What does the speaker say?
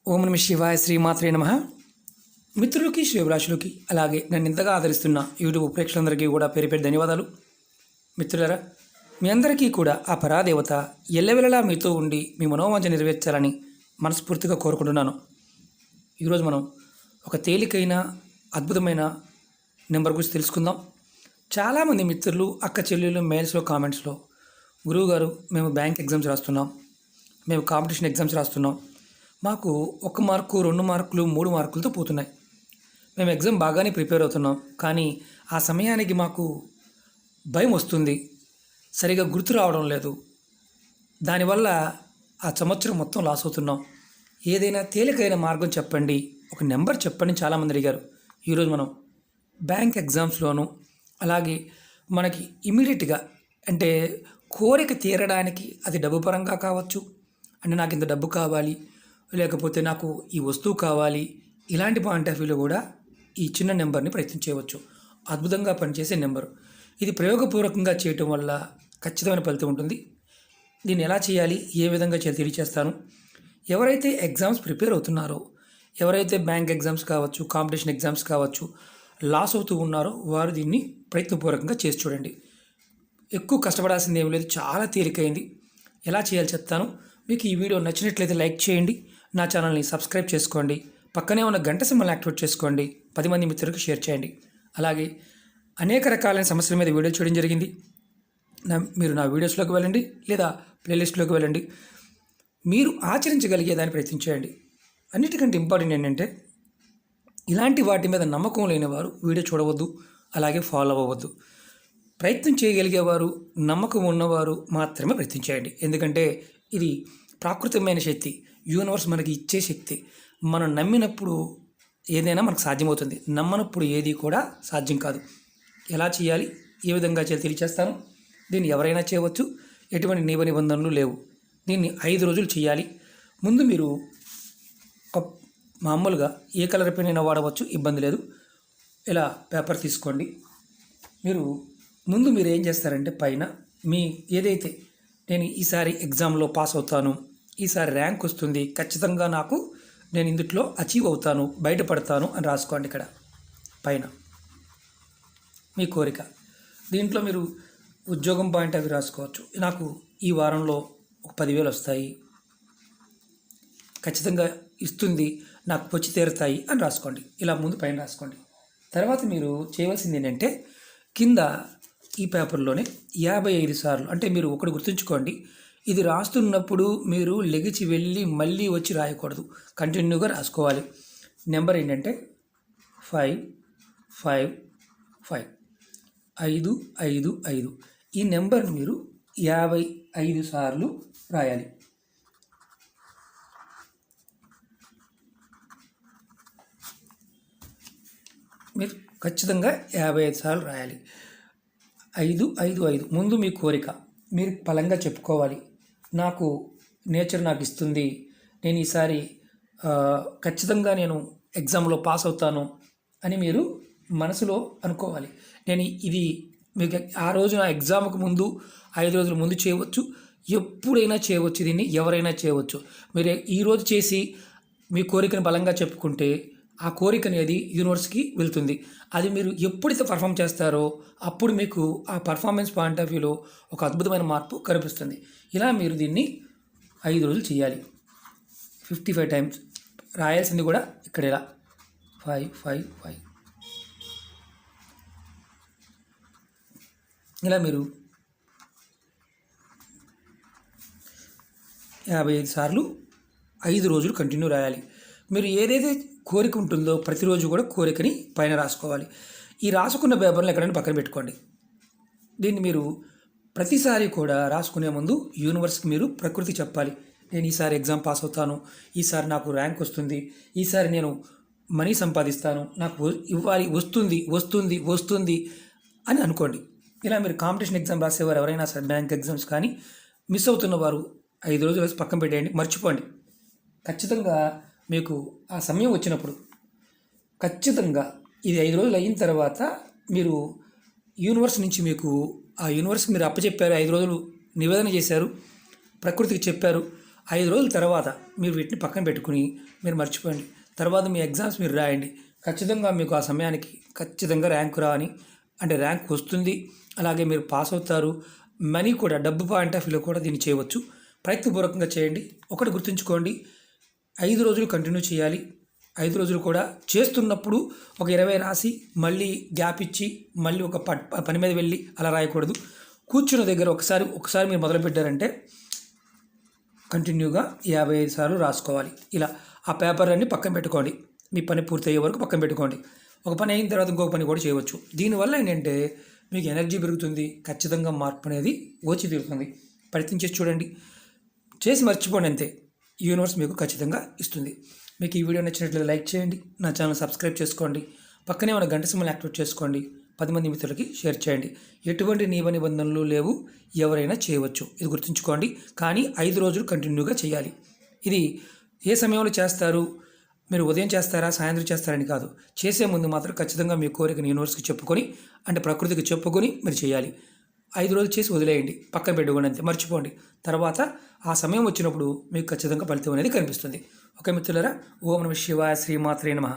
ఓం నమ శివాయ శ్రీమాత్రే నమః. మిత్రులకి శ్రేభిలాషులకి అలాగే నన్ను ఇంతగా ఆదరిస్తున్న యూట్యూబ్ ప్రేక్షకులందరికీ కూడా పేరు పేరు ధన్యవాదాలు. మిత్రులారా, మీ అందరికీ కూడా ఆ పరాదేవత ఎల్లవెల్లలా మీతో ఉండి మీ మనోవాంఛ నెరవేర్చాలని మనస్ఫూర్తిగా కోరుకుంటున్నాను. ఈరోజు మనం ఒక తేలికైన అద్భుతమైన నెంబర్ గురించి తెలుసుకుందాం. చాలామంది మిత్రులు అక్క చెల్లెళ్ళు మెయిల్స్లో కామెంట్స్లో, గురువుగారు మేము బ్యాంక్ ఎగ్జామ్స్ రాస్తున్నాం, మేము కాంపిటీషన్ ఎగ్జామ్స్ రాస్తున్నాం, మాకు 1 మార్కు 2 మార్కులు 3 మార్కులతో పోతున్నాయి, మేము ఎగ్జామ్ బాగానే ప్రిపేర్ అవుతున్నాం, కానీ ఆ సమయానికి మాకు భయం వస్తుంది, సరిగా గుర్తు రావడం లేదు, దానివల్ల ఆ సంవత్సరం మొత్తం లాస్ అవుతున్నాం, ఏదైనా తేలికైన మార్గం చెప్పండి, ఒక నెంబర్ చెప్పండి చాలామంది అడిగారు. ఈరోజు మనం బ్యాంక్ ఎగ్జామ్స్లోను అలాగే మనకి ఇమీడియట్గా అంటే కోరిక తీరడానికి, అది డబ్బు పరంగా కావచ్చు, అంటే నాకు ఇంత డబ్బు కావాలి, లేకపోతే నాకు ఈ వస్తువు కావాలి, ఇలాంటి పాయింట్ ఆఫ్ వ్యూలో కూడా ఈ చిన్న నెంబర్ని ప్రయత్నం చేయవచ్చు. అద్భుతంగా పనిచేసే నెంబరు ఇది. ప్రయోగపూర్వకంగా చేయటం వల్ల ఖచ్చితమైన ఫలితం ఉంటుంది. దీన్ని ఎలా చేయాలి, ఏ విధంగా చేయాలి తెలియచేస్తాను. ఎవరైతే ఎగ్జామ్స్ ప్రిపేర్ అవుతున్నారో, ఎవరైతే బ్యాంక్ ఎగ్జామ్స్ కావచ్చు, కాంపిటీషన్ ఎగ్జామ్స్ కావచ్చు, లాస్ అవుతూ ఉన్నారో వారు దీన్ని ప్రయత్నపూర్వకంగా చేసి చూడండి. ఎక్కువ కష్టపడాల్సింది ఏమి లేదు, చాలా తేలికైంది. ఎలా చేయాలి చెప్తాను. మీకు ఈ వీడియో నచ్చినట్లయితే లైక్ చేయండి, నా ఛానల్ని సబ్స్క్రైబ్ చేసుకోండి, పక్కనే ఉన్న గంట సింబల్ని యాక్టివేట్ చేసుకోండి, 10 మంది మిత్రులకు షేర్ చేయండి. అలాగే అనేక రకాలైన సమస్యల మీద వీడియో చేయడం జరిగింది. మీరు నా వీడియోస్లోకి వెళ్ళండి లేదా ప్లేలిస్ట్లోకి వెళ్ళండి, మీరు ఆచరించగలిగే దాన్ని ప్రయత్నించేయండి. అన్నిటికంటే ఇంపార్టెంట్ ఏంటంటే, ఇలాంటి వాటి మీద నమ్మకం లేని వారు వీడియో చూడవద్దు, అలాగే ఫాలో అవ్వవద్దు. ప్రయత్నం చేయగలిగేవారు, నమ్మకం ఉన్నవారు మాత్రమే ప్రయత్నం చేయండి. ఎందుకంటే ఇది ప్రాకృతికమైన శక్తి, యూనివర్స్ మనకి ఇచ్చే శక్తి. మనం నమ్మినప్పుడు ఏదైనా మనకు సాధ్యమవుతుంది, నమ్మనప్పుడు ఏది కూడా సాధ్యం కాదు. ఎలా చేయాలి, ఏ విధంగా చేయాలి తెలియచేస్తాను. దీన్ని ఎవరైనా చేయవచ్చు, ఎటువంటి నియమ నిబంధనలు లేవు. దీన్ని 5 రోజులు చేయాలి. ముందు మీరు మామూలుగా ఏ కలర్ పెన్ అయినా వాడవచ్చు, ఇబ్బంది లేదు. ఇలా పేపర్ తీసుకోండి. ముందు మీరు ఏం చేస్తారంటే, పైన మీ ఏదైతే నేను ఈసారి ఎగ్జామ్లో పాస్ అవుతాను, ఈసారి ర్యాంక్ వస్తుంది, ఖచ్చితంగా నేను ఇందులో అచీవ్ అవుతాను, బయటపడతాను అని రాసుకోండి. ఇక్కడ పైన మీ కోరిక. దీంట్లో మీరు ఉద్యోగం పాయింట్ అవి రాసుకోవచ్చు. నాకు ఈ వారంలో ఒక 10,000 వస్తాయి, ఖచ్చితంగా ఇస్తుంది, నాకు వచ్చి తీరుతాయి అని రాసుకోండి. ఇలా ముందు పైన రాసుకోండి. తర్వాత మీరు చేయవలసింది ఏంటంటే, కింద ఈ పేపర్లోనే 55 సార్లు, అంటే మీరు ఒకటి గుర్తుంచుకోండి, ఇది రాస్తున్నప్పుడు మీరు లెగిచి వెళ్ళి మళ్ళీ వచ్చి రాయకూడదు, కంటిన్యూగా రాసుకోవాలి. నెంబర్ ఏంటంటే 5 5 5 5 5 5. ఈ నెంబర్ మీరు 55 సార్లు రాయాలి. మీరు ఖచ్చితంగా 55 సార్లు రాయాలి. 5 5 5. ముందు మీ కోరిక మీరు బలంగా చెప్పుకోవాలి. నాకు నేచర్ నాకు ఇస్తుంది, నేను ఈసారి ఖచ్చితంగా నేను ఎగ్జామ్లో పాస్ అవుతాను అని మీరు మనసులో అనుకోవాలి. ఇది మీకు ఆ రోజు నా ఎగ్జామ్కి ముందు 5 రోజుల ముందు చేయవచ్చు, ఎప్పుడైనా చేయవచ్చు, దీన్ని ఎవరైనా చేయవచ్చు. మీరు ఈరోజు చేసి మీ కోరికను బలంగా చెప్పుకుంటే ఆ కోరిక అనేది యూనివర్స్కి వెళ్తుంది. అది మీరు ఎప్పుడైతే పర్ఫామ్ చేస్తారో అప్పుడు మీకు ఆ పర్ఫార్మెన్స్ పాయింట్ ఆఫ్ వ్యూలో ఒక అద్భుతమైన మార్పు కనిపిస్తుంది. ఇలా మీరు దీన్ని 5 రోజులు చేయాలి. 55 టైమ్స్ రాయాల్సింది కూడా ఇక్కడ ఇలా 5 5 5. ఇలా మీరు 55 సార్లు 5 రోజులు కంటిన్యూ రాయాలి. మీరు ఏదైతే కోరిక ఉంటుందో ప్రతిరోజు కూడా కోరికని పైన రాసుకోవాలి. ఈ రాసుకున్న పేపర్ని ఎక్కడైనా పక్కన పెట్టుకోండి. దీన్ని మీరు ప్రతిసారి కూడా రాసుకునే ముందు యూనివర్స్కి మీరు ప్రకృతి చెప్పాలి. నేను ఈసారి ఎగ్జామ్ పాస్ అవుతాను, ఈసారి నాకు ర్యాంక్ వస్తుంది, ఈసారి నేను మనీ సంపాదిస్తాను, నాకు ఇవ్వాలి, వస్తుంది వస్తుంది వస్తుంది అని అనుకోండి. ఇలా మీరు కాంపిటీషన్ ఎగ్జామ్ రాసేవారు ఎవరైనా సరే, బ్యాంక్ ఎగ్జామ్స్ కానీ మిస్ అవుతున్న వారు 5 రోజులు వేసి పక్కన పెట్టేయండి, మర్చిపోండి. ఖచ్చితంగా మీకు ఆ సమయం వచ్చినప్పుడు ఖచ్చితంగా ఇది 5 రోజులు అయిన తర్వాత మీరు యూనివర్స్ నుంచి ఆ యూనివర్స్కి మీరు అప్పచెప్పారు, 5 రోజులు నివేదన చేశారు, ప్రకృతికి చెప్పారు, 5 రోజుల తర్వాత మీరు వీటిని పక్కన పెట్టుకుని మీరు మర్చిపోండి. తర్వాత మీ ఎగ్జామ్స్ మీరు రాయండి. ఖచ్చితంగా మీకు ఆ సమయానికి ఖచ్చితంగా ర్యాంకు రాని అంటే ర్యాంక్ వస్తుంది. అలాగే మీరు పాస్ అవుతారు. మనీ కూడా డబ్బు పాయింట్ ఆఫ్ వ్యూలో కూడా దీన్ని చేయవచ్చు. ప్రయత్నపూర్వకంగా చేయండి. ఒకటి గుర్తుంచుకోండి, 5 రోజులు కంటిన్యూ చేయాలి. 5 రోజులు కూడా చేస్తున్నప్పుడు ఒక 20 రాసి మళ్ళీ గ్యాప్ ఇచ్చి మళ్ళీ ఒక పని మీద వెళ్ళి అలా రాయకూడదు. కూర్చున్న దగ్గర ఒకసారి మీరు మొదలుపెట్టారంటే కంటిన్యూగా 55 సార్లు రాసుకోవాలి. ఇలా ఆ పేపర్ అన్ని పక్కన పెట్టుకోండి. మీ పని పూర్తయ్యే వరకు పక్కన పెట్టుకోండి. ఒక పని అయిన తర్వాత ఇంకొక పని కూడా చేయవచ్చు. దీనివల్ల ఏంటంటే మీకు ఎనర్జీ పెరుగుతుంది. ఖచ్చితంగా మార్పు అనేది వచ్చి తీరుతుంది. ప్రయత్నించేసి చూడండి. చేసి మర్చిపోండి అంతే. యూనివర్స్ మీకు ఖచ్చితంగా ఇస్తుంది. మీకు ఈ వీడియో నచ్చినట్లయితే లైక్ చేయండి. నా ఛానల్ సబ్స్క్రైబ్ చేసుకోండి. పక్కనే ఉన్న గంట సింబల్ యాక్టివేట్ చేసుకోండి. 10 మంది మిత్రులకి షేర్ చేయండి. ఎటువంటి నియమ నిబంధనలు లేవు. ఎవరైనా చేయవచ్చు. ఇది గుర్తుంచుకోండి. కానీ 5 రోజులు కంటిన్యూగా చేయాలి. ఇది ఏ సమయంలో చేస్తారు, మీరు ఉదయం చేస్తారా సాయంత్రం చేస్తారని కాదు. చేసే ముందు మాత్రం ఖచ్చితంగా మీ కోరికని యూనివర్స్కి చెప్పుకొని అంటే ప్రకృతికి చెప్పుకొని మీరు చేయాలి. 5 రోజులు చేసి వదిలేయండి. పక్కన పెట్టుకోండి అంతే. మర్చిపోండి. తర్వాత ఆ సమయం వచ్చినప్పుడు మీకు ఖచ్చితంగా ఫలితం అనేది కనిపిస్తుంది. ఓకే మిత్రులారా, ఓం నమః శివాయ, శ్రీమాత్రే నమః.